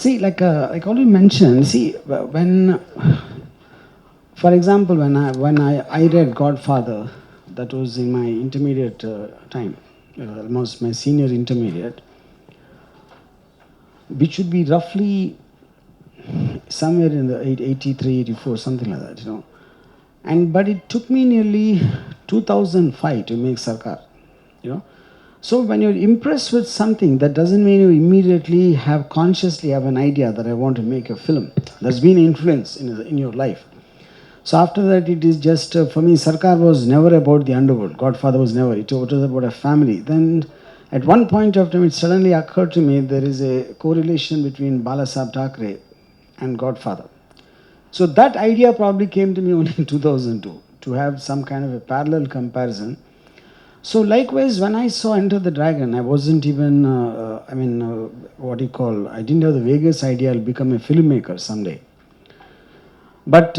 See, like already mentioned, see, when, for example, when I read Godfather, that was in my intermediate time, almost my senior intermediate, which should be roughly somewhere in the 83, 84, something like that, you know. But it took me nearly 2005 to make Sarkar, you know. So when you're impressed with something, that doesn't mean you immediately consciously have an idea that I want to make a film. There's been influence in your life. So after that, it is just, for me, Sarkar was never about the underworld. Godfather was never. It was about a family. Then at one point of time, it suddenly occurred to me there is a correlation between Balasaheb Thackeray and Godfather. So that idea probably came to me only in 2002, to have some kind of a parallel comparison. So likewise, when I saw Enter the Dragon, I wasn't even, what do you call, I didn't have the vaguest idea I'll become a filmmaker someday. But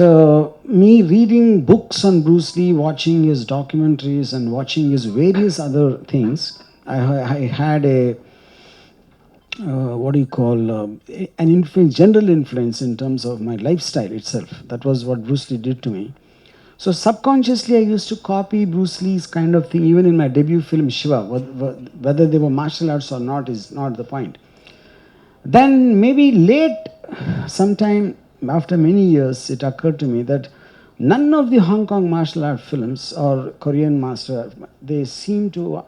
me reading books on Bruce Lee, watching his documentaries and watching his various other things, I had a, an influence, general influence in terms of my lifestyle itself. That was what Bruce Lee did to me. So subconsciously, I used to copy Bruce Lee's kind of thing, even in my debut film, Shiva. Whether they were martial arts or not is not the point. Then maybe late, sometime after many years, it occurred to me that none of the Hong Kong martial art films or Korean martial art, they seem to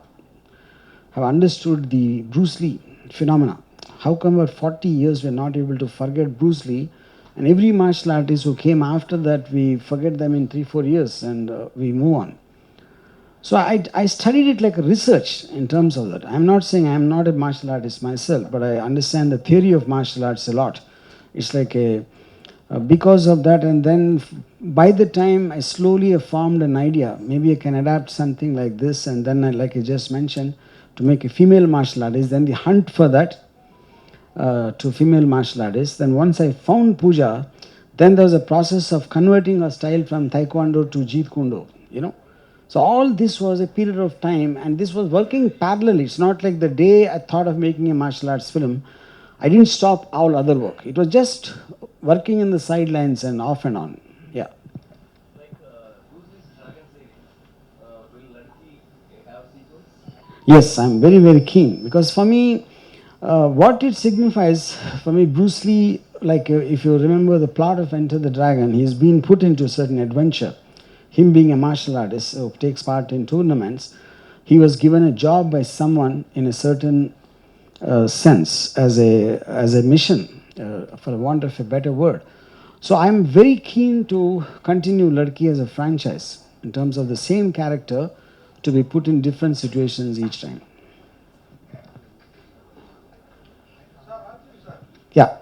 have understood the Bruce Lee phenomena. How come for 40 years we're not able to forget Bruce Lee? And every martial artist who came after that, we forget them in 3-4 years and we move on. So I studied it like a research in terms of that. I'm not saying I'm not a martial artist myself, but I understand the theory of martial arts a lot. It's like because of that, and then by the time I slowly have formed an idea, maybe I can adapt something like this, and then like I just mentioned, to make a female martial artist, then the hunt for that to female martial artists. Then once I found Puja, then there was a process of converting her style from Taekwondo to Jeet Kune Do, you know. So all this was a period of time, and this was working parallelly. It's not like the day I thought of making a martial arts film, I didn't stop all other work. It was just working in the sidelines and off and on. Yeah. Like who's this Dragon series? Will Ladki have sequels? Yes, I'm very, very keen, because for me, what it signifies, for me, Bruce Lee, like if you remember the plot of Enter the Dragon, he's been put into a certain adventure. Him being a martial artist who takes part in tournaments, he was given a job by someone in a certain sense as a mission, for want of a better word. So I'm very keen to continue Ladki as a franchise in terms of the same character to be put in different situations each time. Yeah.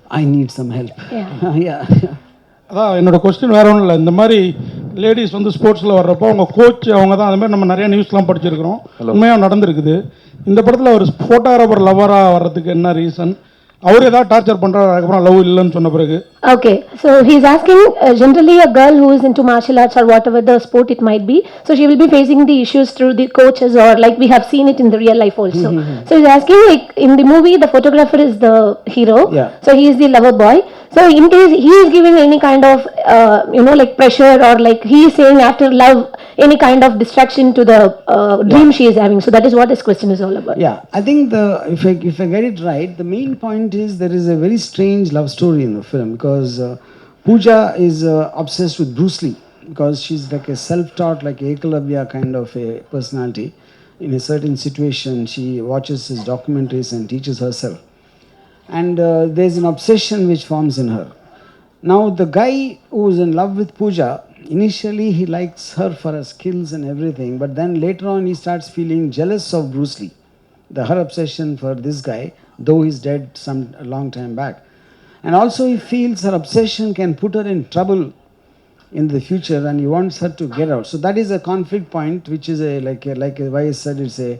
I need some help. Yeah. அதான் என்னோட question வேறு ஒன்றும் இல்லை. இந்த மாதிரி ladies வந்து ஸ்போர்ட்ஸில் வர்றப்போ அவங்க கோச் அவங்க தான், அது மாதிரி நம்ம நிறைய நியூஸ்லாம் படிச்சிருக்கிறோம், உண்மையாக நடந்திருக்குது. இந்த படத்தில் ஒரு ஃபோட்டோகிராஃபர் லவராக வர்றதுக்கு என்ன ரீசன்? அவர் ஏதாவது டார்ச்சர் பண்ணுறாரு, அதுக்கப்புறம் லவ் இல்லைன்னு சொன்ன பிறகு? Okay, so he's asking generally a girl who is into martial arts or whatever the sport it might be, so she will be facing the issues through the coaches, or like we have seen it in the real life also. So he's asking, like in the movie the photographer is the hero, so he is the lover boy. So in case he is giving any kind of like pressure, or like he is saying after love any kind of distraction to the dream she is having. So that is what this question is all about. Yeah, I think if I get it right, the main point is there is a very strange love story in the film, because Pooja is obsessed with Bruce Lee, because she's like a self-taught, like Ekalavya kind of a personality. In a certain situation, she watches his documentaries and teaches herself. And there's an obsession which forms in her. Now the guy who's in love with Pooja, initially he likes her for her skills and everything, but then later on he starts feeling jealous of Bruce Lee. Her obsession for this guy, though he's dead a long time back. And also he feels her obsession can put her in trouble in the future, and he wants her to get out. So that is a conflict point, which is like I said, it's a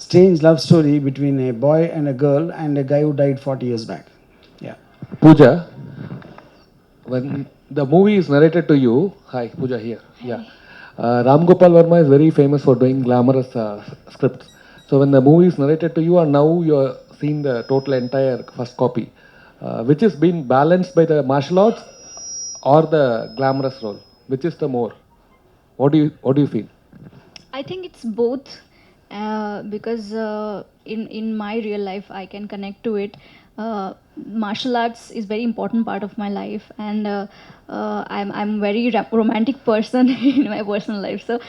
strange love story between a boy and a girl and a guy who died 40 years back. Yeah. Pooja, when the movie is narrated to you. Hi, Pooja here. Yeah. Ram Gopal Varma is very famous for doing glamorous scripts. So when the movie is narrated to you, and now you are seeing the total entire first copy, which is being balanced by the martial arts or the glamorous role, which is the more? What do you feel? I think it's both because in my real life I can connect to it. Martial arts is very important part of my life, and I'm very romantic person in my personal life. So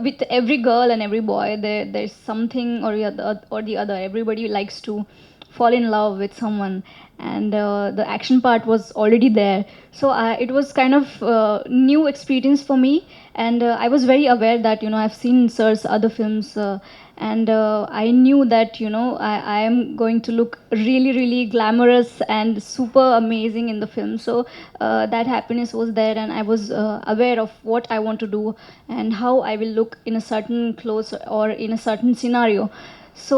with every girl and every boy, there's something or the other. Everybody likes to fall in love with someone, and the action part was already there, so it was kind of new experience for me. And I was very aware that I've seen sir's other films, and I knew that I am going to look really really glamorous and super amazing in the film. So that happiness was there, and I was aware of what I want to do and how I will look in a certain clothes or in a certain scenario. So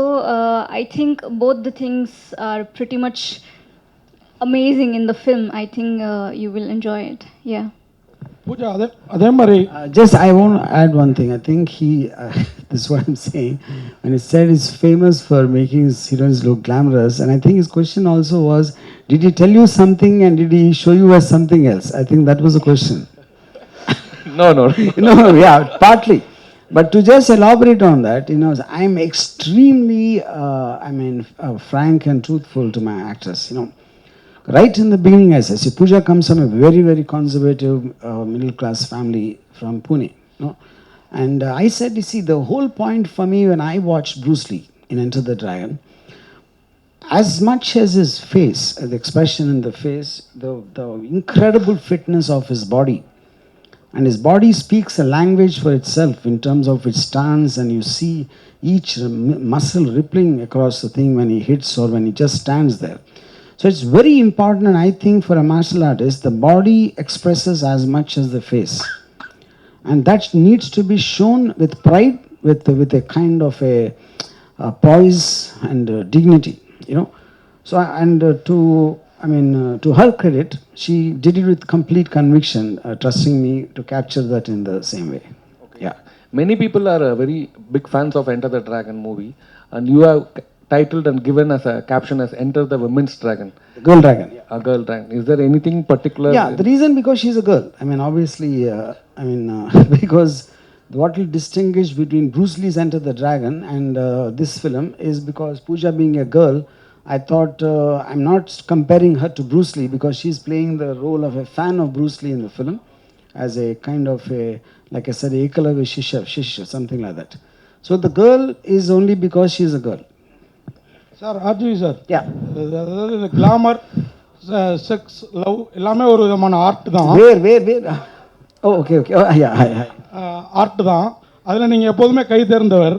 I think both the things are pretty much amazing in the film. I think you will enjoy it. Yeah. Pooja அதே மாதிரி Just I want to add one thing. I think he, this is what I'm saying, when he said he's famous for making his heroines look glamorous, and I think his question also was, did he tell you something and did he show you as something else? I think that was the question. No, no. No, yeah, partly. But to just elaborate on that, I'm extremely, frank and truthful to my actors. Right in the beginning, I said, see, Pooja comes from a very, very conservative middle class family from Pune. And I said, you see, the whole point for me when I watched Bruce Lee in Enter the Dragon, as much as his face, the expression in the face, the incredible fitness of his body, and his body speaks a language for itself in terms of its stance, and you see each muscle rippling across the thing when he hits or when he just stands there. So it's very important, and I think for a martial artist, the body expresses as much as the face. And that needs to be shown with pride, with a kind of a poise and dignity, So, and to her credit, she did it with complete conviction, trusting me to capture that in the same way. Okay. Yeah. Many people are very big fans of Enter the Dragon movie, and you have titled and given as a caption as Enter the Women's Dragon. Girl Dragon. A girl dragon. Is there anything particular? Yeah, the reason because she's a girl. Obviously, because what will distinguish between Bruce Lee's Enter the Dragon and this film is because Pooja being a girl, I thought I'm not comparing her to Bruce Lee because she's playing the role of a fan of Bruce Lee in the film as a kind of a, like I said, Ekalavya Shishya, something like that. So the girl is only because she's a girl. Sir RGV sir Yeah. அதாவது இந்த glamour sex love எல்லாமே ஒரு விதமான art தான் Where? Oh, okay. Oh, yeah. Art தான் அதில் நீங்கள் எப்போதுமே கை தேர்ந்தவர்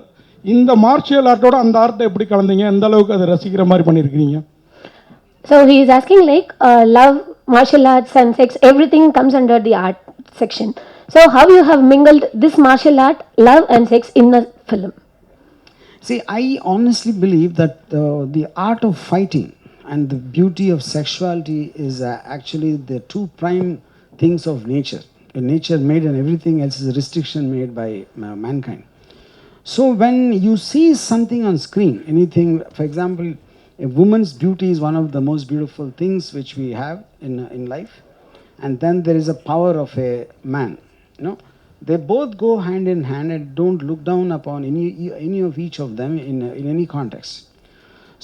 இந்த மார்ஷியல் ஆர்ட்டோட அந்த ஆர்ட்டை எப்படி கலந்தீங்க எந்த அளவுக்கு அதை ரசிக்கிற மாதிரி பண்ணியிருக்கிறீங்க So he is asking like love, martial arts and sex, everything comes under the art section. So how you have mingled this martial art, love and sex in a film? See, I honestly believe that the art of fighting and the beauty of sexuality is actually the two prime things of nature. Nature made and everything else is a restriction made by mankind. So when you see something on screen, anything, for example, a woman's beauty is one of the most beautiful things which we have in life. And then there is a power of a man, They both go hand in hand and don't look down upon any of each of them in any context.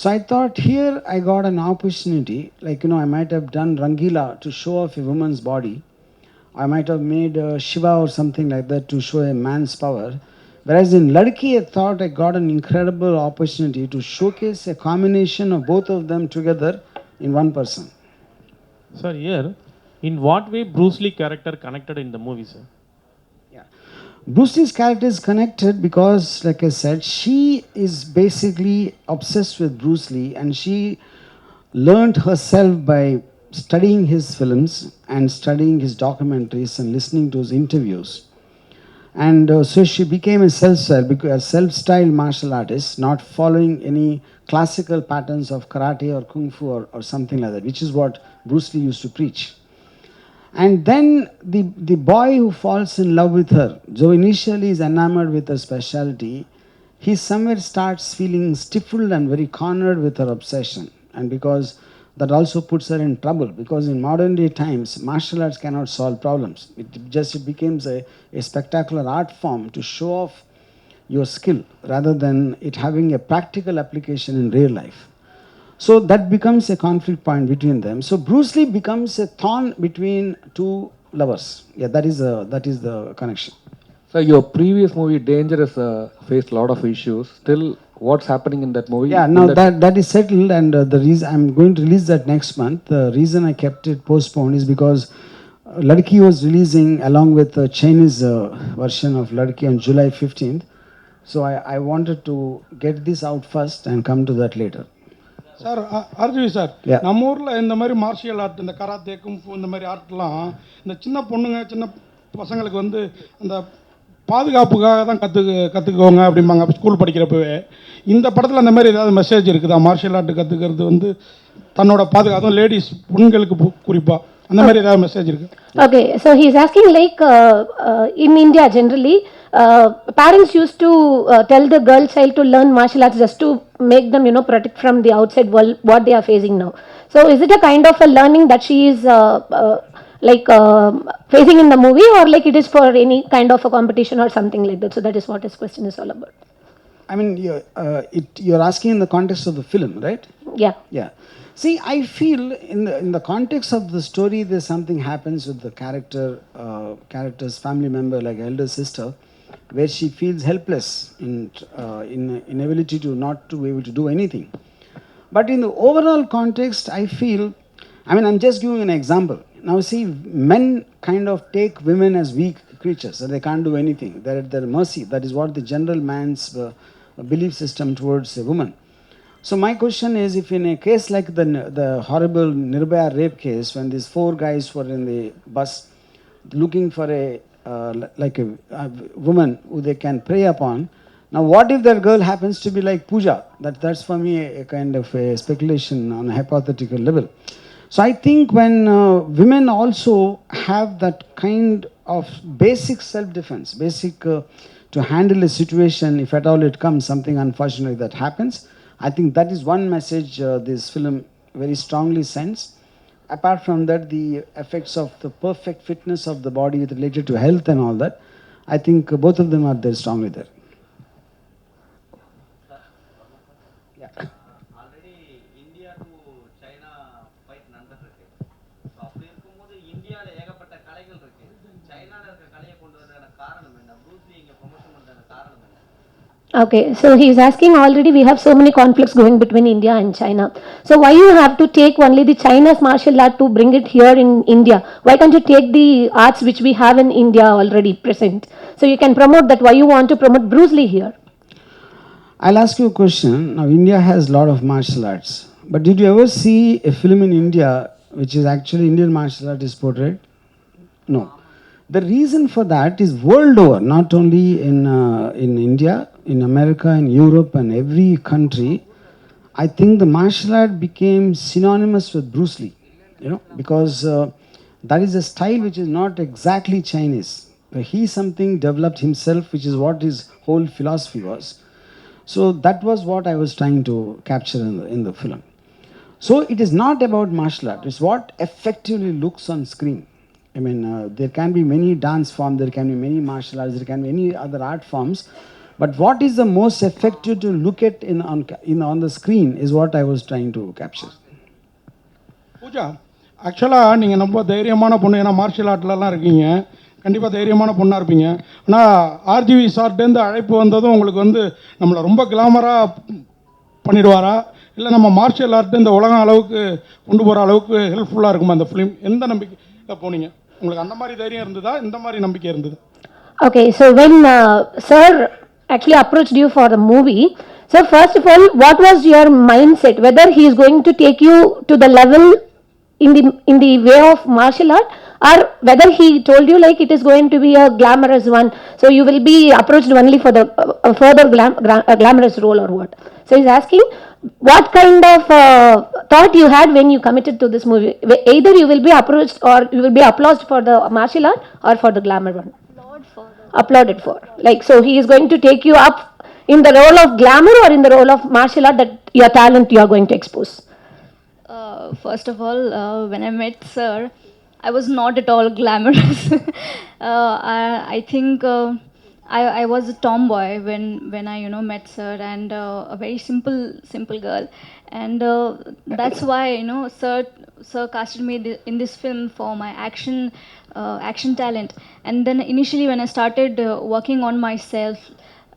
So I thought here I got an opportunity, like I might have done Rangila to show off a woman's body. I might have made Shiva or something like that to show a man's power. Whereas in Ladki, I thought I got an incredible opportunity to showcase a combination of both of them together in one person. Sir, here, in what way Bruce Lee character connected in the movie, sir? Bruce Lee's character is connected because, like I said, she is basically obsessed with Bruce Lee, and she learned herself by studying his films and studying his documentaries and listening to his interviews. And so she became a self-styled martial artist, not following any classical patterns of karate or kung fu or something like that, which is what Bruce Lee used to preach. And then the boy who falls in love with her, though initially is enamored with her speciality, he somewhere starts feeling stifled and very cornered with her obsession. And because that also puts her in trouble, because in modern day times, martial arts cannot solve problems. It becomes a spectacular art form to show off your skill rather than it having a practical application in real life. So that becomes a conflict point between them. So Bruce Lee becomes a thorn between two lovers. Yeah, that is the connection. So your previous movie, Dangerous, faced a lot of issues. Still, what's happening in that movie? Yeah, now that is settled, and the reason I'm going to release that next month. The reason I kept it postponed is because Ladki was releasing along with the Chinese version of Ladki on July 15th. So I wanted to get this out first and come to that later. Sir RGV sir, Yeah. நம்ம ஊரில் இந்த மாதிரி martial art, இந்த karate kung fu இந்த மாதிரி ஆர்ட்லாம் இந்த சின்ன பொண்ணுங்க சின்ன பசங்களுக்கு வந்து அந்த பாதுகாப்புக்காக தான் கற்றுக்கோங்க அப்படிம்பாங்க ஸ்கூல் படிக்கிறப்பவே. இந்த படத்தில் அந்த மாதிரி ஏதாவது மெசேஜ் இருக்குதா? மார்ஷியல் ஆர்ட் கற்றுக்கிறது வந்து தன்னோட பாதுகாப்பு, அதுவும் லேடிஸ் பெண்களுக்கு குறிப்பாக அந்த மாதிரி ஏதாவது மெசேஜ் இருக்கு? Okay, so he's asking like in India generally, parents used to tell the girl child to learn martial arts just to make them, protect from the outside world what they are facing now. So is it a kind of a learning that she is facing in the movie, or like it is for any kind of a competition or something like that? So that is what his question is all about. I mean, you're asking in the context of the film, right? Yeah. Yeah. See, I feel in the context of the story, there's something happens with the character's family member, like elder sister, where she feels helpless in inability to not to be able to do anything. But in the overall context, I feel, I mean, I'm just giving an example. Now, see, men kind of take women as weak creatures, and they can't do anything. They're at their mercy. That is what the general man's belief system towards a woman. So my question is, if in a case like the horrible Nirbhaya rape case, when these 4 guys were in the bus looking for a woman who they can prey upon, now what if that girl happens to be like Pooja? That's for me a kind of a speculation on a hypothetical level. So I think when women also have that kind of basic self-defense, to handle a situation, if at all it comes, something unfortunate that happens, I think that is one message this film very strongly sends. Apart from that, the effects of the perfect fitness of the body related to health and all that, I think both of them are there strongly there. Already India to China fight நடந்துருக்கு. So அப்படி இருக்கும்போது இந்தியாவில் ஏகப்பட்ட கலைகள் இருக்கு. சைனாவில் இருக்க கலையை கொண்டு வந்ததான காரணம் என்ன? ப்ரூஸ் லீ இங்கே ப்ரொமோஷன் பண்ணுறதுக்கான காரணம் என்ன? Okay, so he is asking, already we have so many conflicts going between India and China. So why you have to take only the China's martial art to bring it here in India? Why can't you take the arts which we have in India already present? So you can promote that. Why you want to promote Bruce Lee here? I'll ask you a question. Now, India has a lot of martial arts. But did you ever see a film in India which is actually Indian martial art is portrayed? No. The reason for that is world over, not only in India, in America, in Europe and every country, I think the martial art became synonymous with Bruce Lee, because that is a style which is not exactly Chinese. He something developed himself, which is what his whole philosophy was. So that was what I was trying to capture in the film. So it is not about martial art, it's what effectively looks on screen. I mean, there can be many dance forms, there can be many martial arts, there can be any other art forms, but what is the most effective to look at on the screen is what I was trying to capture. Pooja, ஆக்சுவலாக நீங்கள் ரொம்ப தைரியமான பொண்ணு, ஏன்னா martial ஆர்ட்லலாம் இருக்கீங்க, கண்டிப்பாக தைரியமான பொண்ணாக இருப்பீங்க. ஆனால் ஆர்ஜிவி சார்ட்டேருந்து அழைப்பு வந்ததும் உங்களுக்கு வந்து நம்மளை ரொம்ப கிளாமராக பண்ணிடுவாரா, இல்லை நம்ம மார்ஷியல் ஆர்ட்டு இந்த உலகம் அளவுக்கு கொண்டு போகிற அளவுக்கு ஹெல்ப்ஃபுல்லாக இருக்குமா அந்த ஃபிலிம்? எந்த நம்பிக்கை போனீங்க? உங்களுக்கு அந்த மாதிரி தைரியம் இருந்ததா, இந்த மாதிரி நம்பிக்கை இருந்தது? Okay, so when sir actually approached you for the movie, so first of all, what was your mindset? Whether he is going to take you to the level in the way of martial art, or whether he told you like it is going to be a glamorous one, so you will be approached only for the further glamorous role, or what? So he's asking, what kind of thought you had when you committed to this movie? Either you will be approached or you will be applauded for the martial art or for the glamour one. Applauded for. Like, so he is going to take you up in the role of glamour or in the role of martial art, that your talent you are going to expose. First of all, when I met Sir, I was not at all glamorous. I think I was a tomboy when I met Sir, and a very simple girl, and that's why Sir casted me in this film for my action talent. And then initially when I started working on myself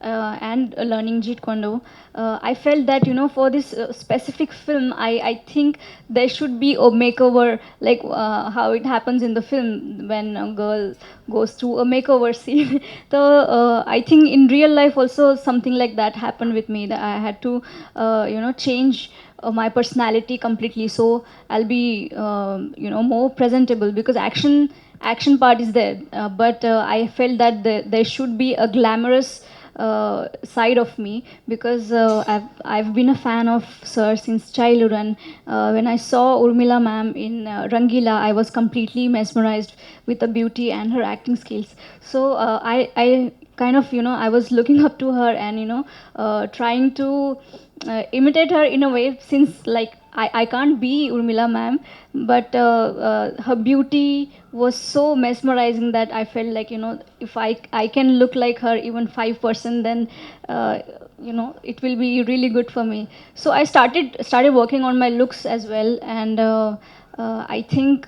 and learning Jeet Kune Do, I felt that for this specific film, I think there should be a makeover, like how it happens in the film when a girl goes through a makeover scene. So I think in real life also something like that happened with me. That I had to change my personality completely, so I'll be more presentable, because action part is there, but I felt that there should be a glamorous side of me, because I've been a fan of Sir since childhood, and when I saw Urmila ma'am in Rangila, I was completely mesmerized with the beauty and her acting skills. So I kind of I was looking up to her, and trying to imitate her in a way, since like I can't be Urmila ma'am, but her beauty was so mesmerizing that I felt like if I can look like her even 5%, then it will be really good for me. So I started working on my looks as well, and I think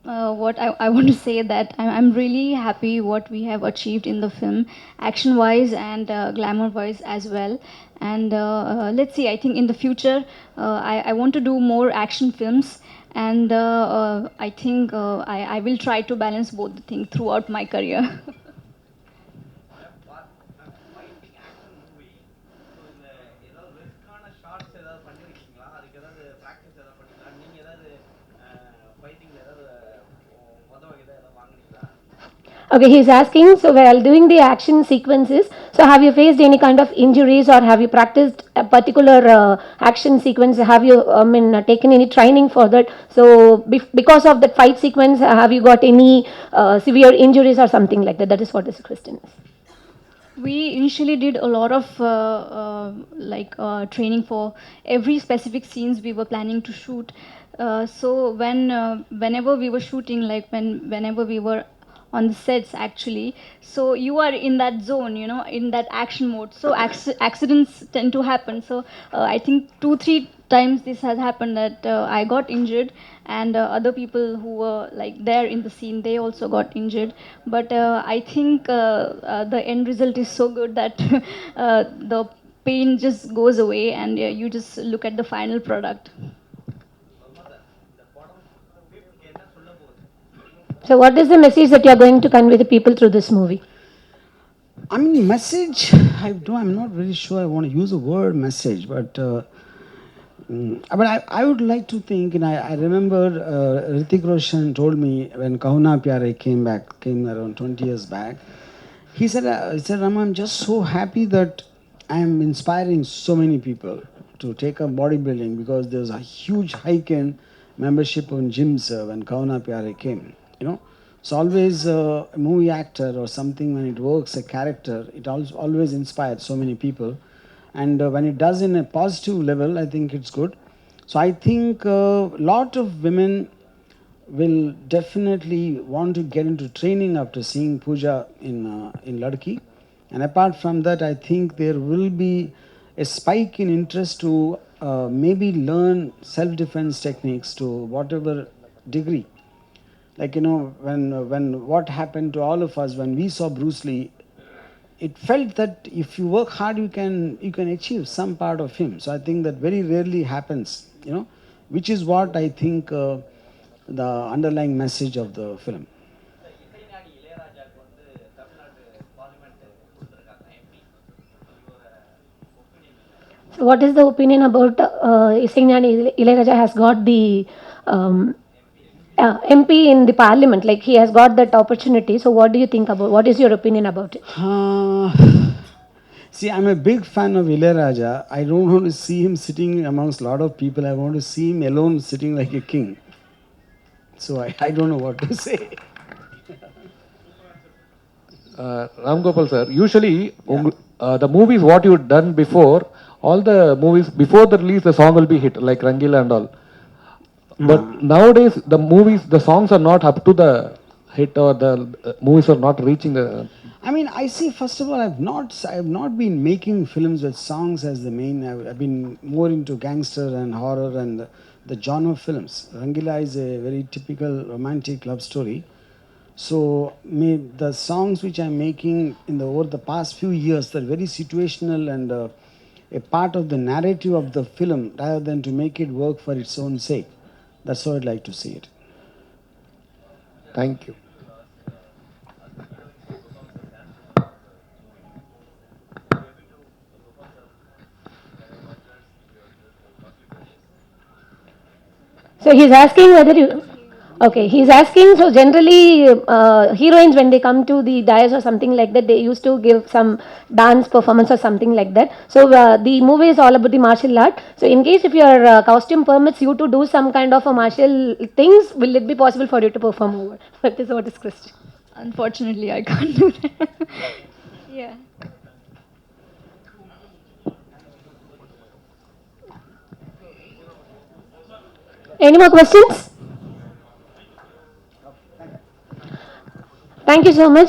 what I want to say that I'm really happy what we have achieved in the film, action wise and glamour wise as well. And let's see, I think in the future I want to do more action films, and I think I will try to balance both the things throughout my career. Fighting action movie. So இந்த ஏதாவது ரிஸ்க்கான shorts ஏதாவது பண்ணியிருக்கீங்களா? அதுக்கு ஏதாவது practice ஏதாவது பண்ணீங்களா? நீங்கள் ஏதாவது ஃபைட்டிங்கில் ஏதாவது உதவி ஏதாவது வாங்குனீங்களா? Okay, he's asking, so while doing the action sequences, so have you faced any kind of injuries, or have you practiced a particular action sequence? Have you, taken any training for that? So because of that fight sequence, have you got any severe injuries or something like that? That is what this question is. We initially did a lot of training for every specific scenes we were planning to shoot. So whenever we were shooting, like whenever we were on the sets actually, so you are in that zone, in that action mode, so accidents tend to happen. So I think 2-3 times this has happened that I got injured, and other people who were like there in the scene, they also got injured. But I think the end result is so good that the pain just goes away, and you just look at the final product. So what is the message that you are going to convey the people through this movie? I mean, message, I'm not really sure I want to use the word message, but I would like to think, and I remember Hrithik Roshan told me when Kahuna Pyare came around 20 years back, he said, Rama, I'm just so happy that I am inspiring so many people to take up bodybuilding, because there's a huge hike in membership on gyms when Kahuna Pyare came. So always a movie actor or something, when it works a character, it always inspires so many people, and when it does in a positive level, I think it's good. So I think a lot of women will definitely want to get into training after seeing Puja in Ladki, and apart from that, I think there will be a spike in interest to maybe learn self-defense techniques to whatever degree. Like, when what happened to all of us when we saw Bruce Lee, it felt that if you work hard, you can achieve some part of him. So I think that very rarely happens, which is what I think the underlying message of the film. இசைஞானி இளையராஜாவுக்கு வந்து Tamil Nadu parliament கொடுத்துருக்காங்க MP. இவரோட opinion. So what is the opinion about Isengnani Ilayaraja has got the MP in the parliament, like he has got that opportunity. So what do you think about, what is your opinion about it? See, I'm a big fan of Ilayaraja. I don't want to see him sitting amongst a lot of people. I want to see him alone sitting like a king. So I don't know what to say. Ram Gopal sir, usually the movies what you done before, all the movies before the release, the song will be hit like Rangila and all. But nowadays, the movies, the songs are not up to the hit, or the movies are not reaching the. I mean, I see. First of all, I've not been making films with songs as the main. I've been more into gangster and horror and the genre films. Rangila is a very typical romantic love story. So the songs which I'm making over the past few years, they're very situational and a part of the narrative of the film, rather than to make it work for its own sake. That's how I'd like to see it. Thank you. So he's asking whether you. Okay, he's asking. So generally, heroines when they come to the dais or something like that, they used to give some dance performance or something like that. So the movie is all about the martial art. So in case if your costume permits you to do some kind of a martial things, will it be possible for you to perform over? That is what is question. Unfortunately, I can't do that. Yeah. Any more questions? Thank you so much.